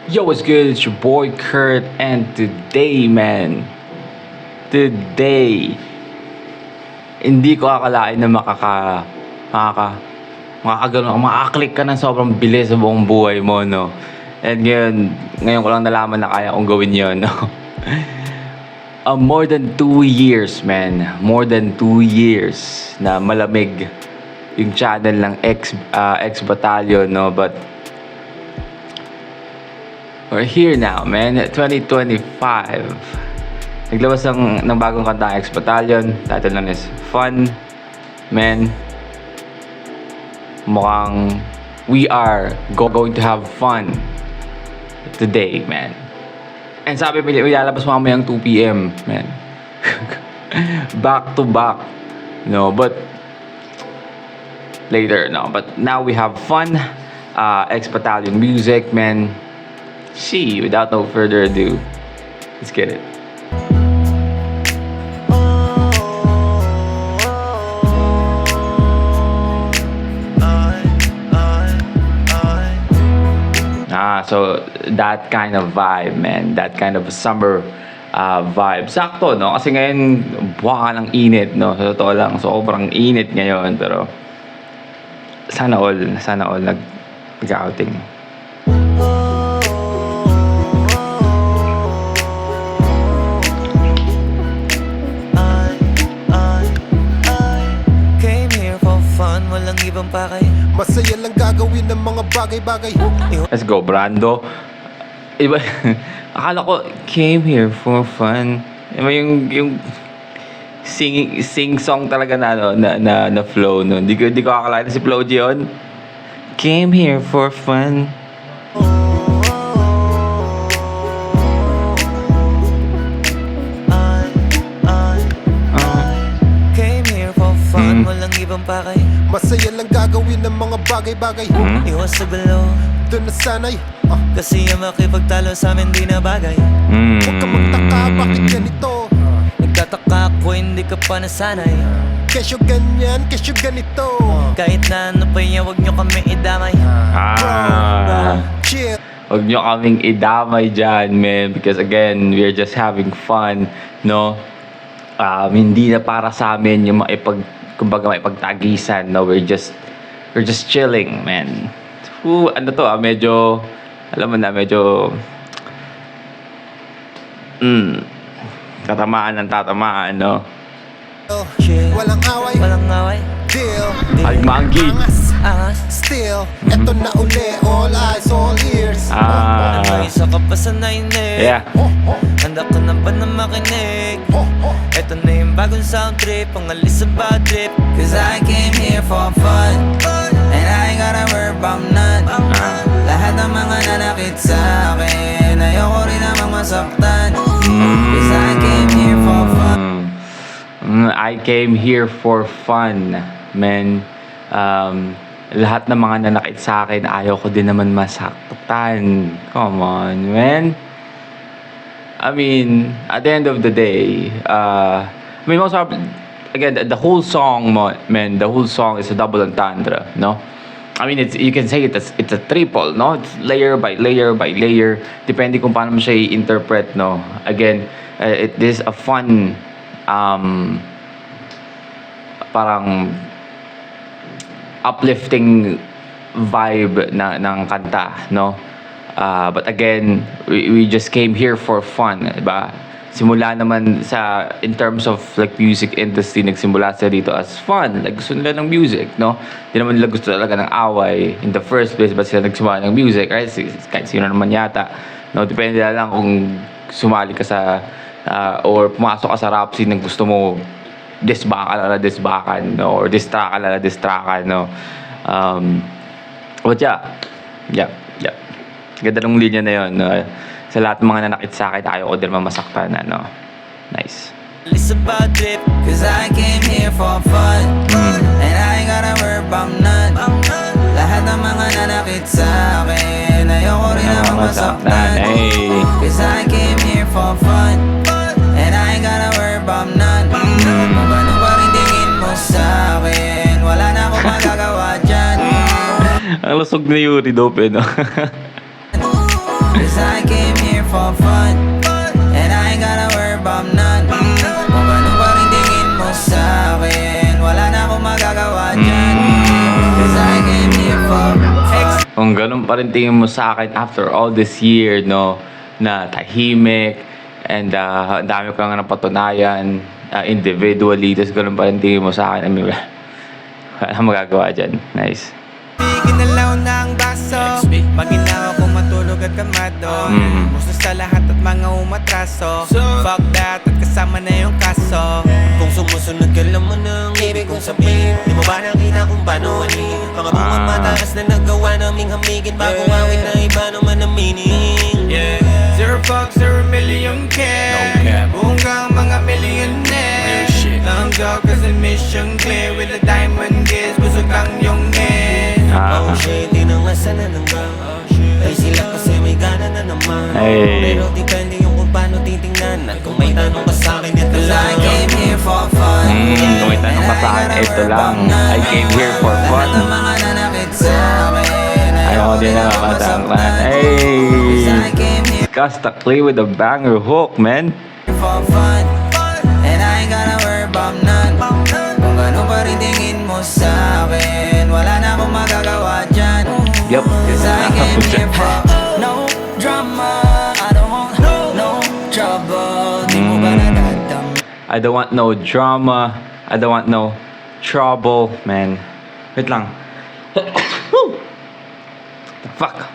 Yo, what's good? It's your boy Kurt, and today, man, today, hindi ko akalain na makakaklik ka ng sobrang bilis sa buong buhay mo, no? And ngayon ko lang nalaman na kaya kong gawin yun, no? More than 2 years, man. More than 2 years na malamig yung channel ng X Battalion, no? But we're here now, man. 2025. Naglabas ng bagong kanta X Battalion. Title nun is Fun, man. Mukhang we are going to have fun today, man. And sabi, may lalabas mamayang 2 p.m., man. Back to back. No, but later, no. But now we have fun. X Battalion music, man. See, without no further ado, let's get it. So that kind of vibe, man. That kind of summer vibe. Sakto, no? Kasi ngayon, buwaka ng init, no? Sa totoo lang, sobrang init ngayon. Pero, sana all nag-outing. Walang ibang pakay. Masaya lang gagawin ng mga bagay-bagay. Let's go, Brando. Iba, akala ko, came here for fun. Iba yung sing song talaga na flow, no? Di ko akalain na si Flo G yun. Came here for fun. Came here for fun, walang ibang pakay. Masaya lang gagawin ng mga bagay-bagay. Iwas sa gulo, Doon na sanay. kasi yung makipagtalo sa amin di na bagay. Huwag ka magtaka, bakit ganito? Nagtataka ako, hindi ka pa nasanay. Kesyo ganyan, kesyo ganito. Kahit na ano pa yan, huwag nyo kami idamay. Chill. Huwag nyo kaming idamay dyan, man. Because again, we're just having fun, no? Hindi na para sa amin yung kumbaga maipagtagisan, no? We're just chilling, man. Ano to, medyo, alam mo na, medyo tatamaan, no? Chill, Walang away, walang away. deal. Almanggi. Angas, Still, eto na uli. All eyes, all ears. may isa ka pa sa nainig. Yeah. Handa ka na ba na makinig? Eto na yung bagong sound trip, pangalis sa bad trip. Cause I came here for fun, and I ain't gotta worry about none. Lahat ng mga nanakit sa akin, ayoko rin namang masaktan. Cause I came here for fun. I came here for fun, man. Lahat ng mga nanakit sa akin, ayaw ko din naman masaktan. Come on, man. I mean, at the end of the day, most of, again, the whole song, man, the whole song is a double entendre, no? I mean, you can say it's a triple, no? It's layer by layer by layer, depende kung paano mo siya i-interpret, no? Again, it is a fun, parang uplifting vibe ng kanta, no? But again, we just came here for fun, diba? Simula naman in terms of like music industry, nagsimula sila dito as fun. Like gusto nila ng music, no? Hindi naman nila gusto talaga ng away in the first place, but sila nagsimula ng music, right? Kahit sino naman yata, no? Depende na lang kung sumali ka sa or pumasok ka sa rap scene na gusto mo disbakan, no? Or distrakan, no? But yeah. Ganda ng linya na yun, no? Sa lahat ng mga nanakit sa akin, ayaw ko din mamasaktan, ano? Nice. It's a bad trip, cause I came here for fun, and I ain't gotta worry about none. Lahat ng mga nanakit sa akin, ayoko rin namang masaktan. Hey. Cause I came here for fun, and I ain't gotta worry about none. Kung ano pa rin tingin mo sa akin, wala na akong magagawa dyan. Ang lusog ni Yuri Dope, no? Cause I came here for fun, and I ain't gotta worry about none. Kung ano pa rin tingin mo sa akin, wala na akong magagawa dyan. Cause I came here for Kung ganun pa rin tingin mo sa akin after all this year, no, na tahimik, and ang dami ko nga napatunayan individually, tapos ganun pa rin tingin mo sa akin, I mean, wala magagawa dyan. Nice. Ginalaw na ang baso, maginaw ako matulog at kamado. Gusto sa lahat at mga umatraso. Fuck that at kasama na yung kaso. Kung sumusunod ka lang mo ng ibig kong sabihin, di mo ba nakita kung paano anin? Mga bungang mataas na nagawa naming hamigin, bago awit na iba naman ang meaning. Yeah. Zero fucks, 0 million care. Buong kang mga millionaire. Lang go kasi mission clear with a diamond gaze. Busog lang yung head. Oh shit, di na nga sana nanggang. Ay sila kasi may gana na naman. Hey. Pero depende yung kung paano titingnan. At kung may tanong ka sa akin, ito Cause I lang. came here for fun. Kung may tanong ka sa akin, ito lang. I came here for fun. Lahat ng mga nanakit sa akin, Ayaw ko din na matangkan. Cause I Hey! came here Casta Clay with a banger hook, man. for fun, and I ain't gotta worry about none. Kung ano pa rin tingin mo sa akin, wala na akong magagawa dyan. Yup. Cause I came here for no drama. I don't want no trouble. Di mo ba nadadam? I don't want no drama. I don't want no trouble, man. Wait lang. The fuck?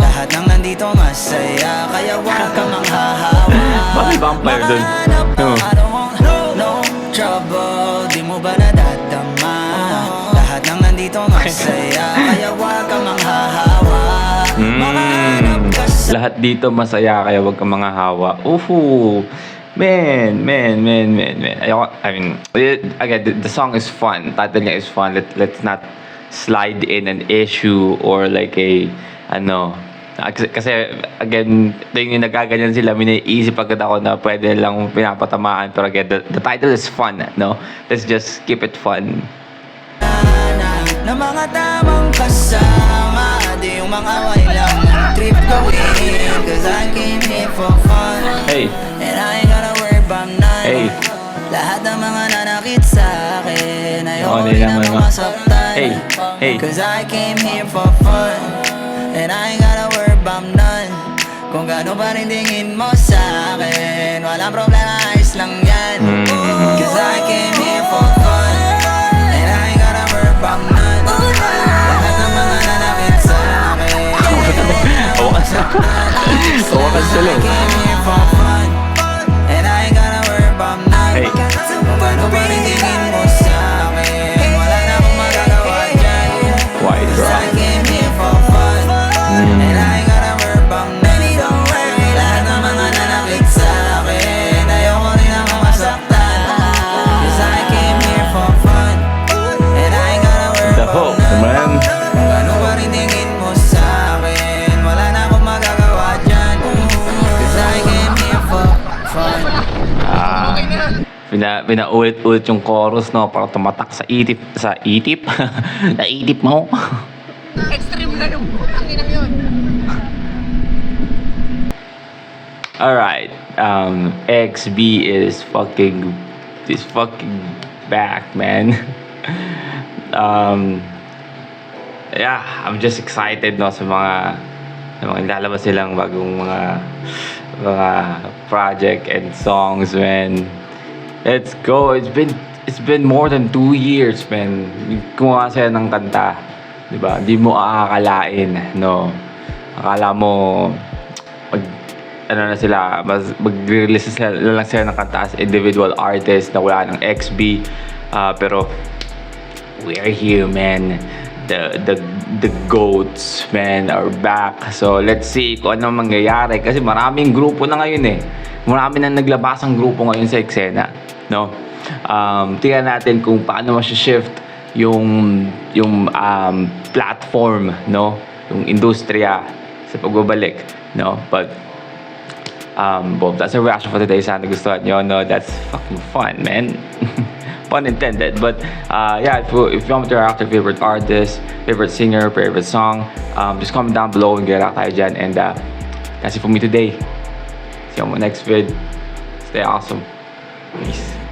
Lahat ng nandito masaya, kaya wag kang manghahawa. Bakit vampire dun? Mahanap No. I don't want no trouble. Di mo ba nadadama? Lahat ng nandito masaya, kaya wag kang manghahawa. Mahanap ka sa Lahat dito masaya kaya wag kang mga hawa. Uhu. Man. Ayoko, I mean, again, the song is fun. Title niya is fun. Let's not slide in an issue or like a, ano, kasi again, yung nagaganyan sila, miniisip agad ako na pwede lang pinapatamaan. Pero again, the title is fun, no? Let's just keep it fun. na mga tamang kasama. Di yung mga away lang trip gawin. Cause I came here for fun, Hey. and I ain't gonna worry about none. Hey. Lahat ng mga nanakit sa akin, ayoko Oo, rin naman ako mo. masaktan. Hey. Cause I came here for fun, and I ain't gonna worry about none. Kung gaano pa rin tingin mo sa akin, walang problema, ayos lang yan. Cause I came here for fun, and I ain't gonna worry about none. Lahat ng mga nanakit sa akin, Wakas sila. I came here for fun, and I ain't gonna worry about none. Hey. Kung gaano pa rin tingin mo sa akin, wala na akong magagawa dyan. White Cause I rock. came here for fun, and I ain't gonna worry about none. Lahat ng mga nanakit sa akin, ayoko rin ako masaktan. Cause I came here for fun, and I ain't gonna worry The about hook, none. man. Kung ano pa rin tingin mo sa akin, wala na akong magagawa dyan. Cause I came here for fun. Pinaulit-ulit yung chorus, no, para tumatak sa itip. Naitip mo. Extreme na yung putang ina yun. Alright, XB is fucking back, man. Yeah, I'm just excited, no, sa mga ilalabas silang bagong mga project and songs, man. Let's go. It's been more than 2 years, man. Gumawa sila ng kanta, 'di ba? Hindi mo aakalain, no. Akala mo mag-release lang sila ng kanta as individual artist na wala ng XB. Pero we're here, man. The goats, man, are back. So let's see kung ano mangyayari kasi maraming grupo na ngayon eh. Marami na naglabasang grupo ngayon sa eksena, no? Tingnan natin kung paano ma-shift yung platform, no? Yung industriya sa pagbabalik, no? But Bob, that's a reaction for today. Sana gustuhan nyo, no? That's fucking fun, man. Pun intended. But yeah, if you want me to react to favorite artist, favorite singer, favorite song, just comment down below and get out tayo dyan. And that's it for me today. See you on my next vid. Stay awesome. Peace.